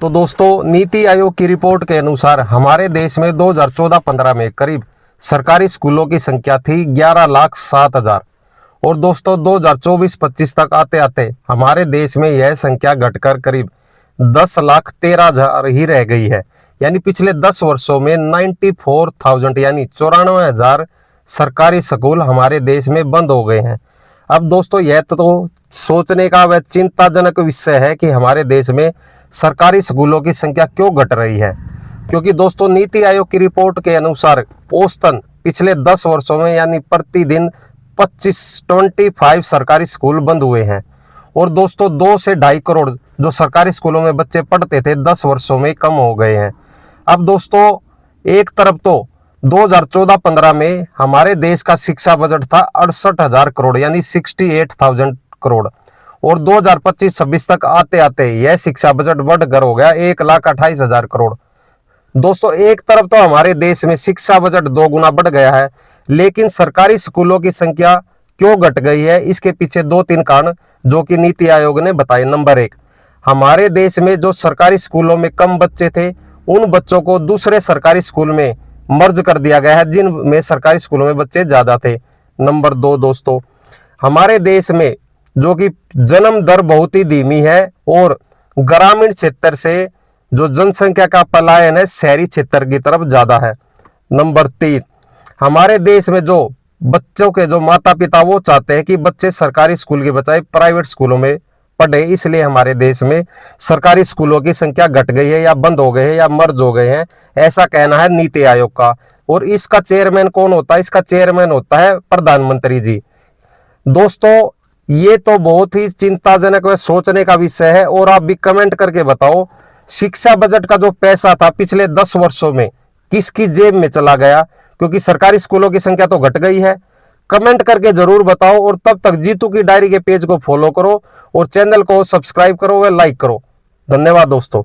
तो दोस्तों, नीति आयोग की रिपोर्ट के अनुसार हमारे देश में 2014-15 में करीब सरकारी स्कूलों की संख्या थी 11,07,000 और दोस्तों 2024-25 तक आते आते हमारे देश में यह संख्या घटकर करीब 10,13,000 ही रह गई है। यानी पिछले 10 वर्षों में 94,000 यानी 94,000 सरकारी स्कूल हमारे देश में बंद हो गए हैं। अब दोस्तों, यह तो सोचने का वह चिंताजनक विषय है कि हमारे देश में सरकारी स्कूलों की संख्या क्यों घट रही है, क्योंकि दोस्तों नीति आयोग की रिपोर्ट के अनुसार औसतन पिछले 10 वर्षों में यानी प्रतिदिन 25 सरकारी स्कूल बंद हुए हैं और दोस्तों 2 से 2.5 करोड़ जो सरकारी स्कूलों में बच्चे पढ़ते थे 10 वर्षों में कम हो गए हैं। अब दोस्तों, एक तरफ तो 2014-15 में हमारे देश का शिक्षा बजट था 68,000 करोड़ यानी 68,000 करोड़ और 2025-26 तक आते आते यह शिक्षा बजट बढ़कर हो गया 1,28,000 करोड़। दोस्तों, एक तरफ तो हमारे देश में शिक्षा बजट 2 गुना बढ़ गया है, लेकिन सरकारी स्कूलों की संख्या क्यों घट गई है, इसके पीछे 2-3 कारण जो कि नीति आयोग ने बताए। नंबर 1, हमारे देश में जो सरकारी स्कूलों में कम बच्चे थे उन बच्चों को दूसरे सरकारी स्कूल में मर्ज कर दिया गया है जिनमें सरकारी स्कूलों में बच्चे ज्यादा थे। नंबर 2 दोस्तों, हमारे देश में जो कि जन्म दर बहुत ही धीमी है और ग्रामीण क्षेत्र से जो जनसंख्या का पलायन है शहरी क्षेत्र की तरफ ज्यादा है। नंबर 3, हमारे देश में जो बच्चों के जो माता पिता वो चाहते हैं कि बच्चे सरकारी स्कूल के बजाय प्राइवेट स्कूलों में पढ़े, इसलिए हमारे देश में सरकारी स्कूलों की संख्या घट गई है या बंद हो गए हैं या मर्ज हो गए हैं, ऐसा कहना है नीति आयोग का। और इसका चेयरमैन कौन होता है? इसका चेयरमैन होता है प्रधानमंत्री जी। दोस्तों, ये तो बहुत ही चिंताजनक व सोचने का विषय है और आप भी कमेंट करके बताओ, शिक्षा बजट का जो पैसा था पिछले 10 वर्षों में किसकी जेब में चला गया, क्योंकि सरकारी स्कूलों की संख्या तो घट गई है। कमेंट करके जरूर बताओ और तब तक जीतू की डायरी के पेज को फॉलो करो और चैनल को सब्सक्राइब करो व लाइक करो। धन्यवाद दोस्तों।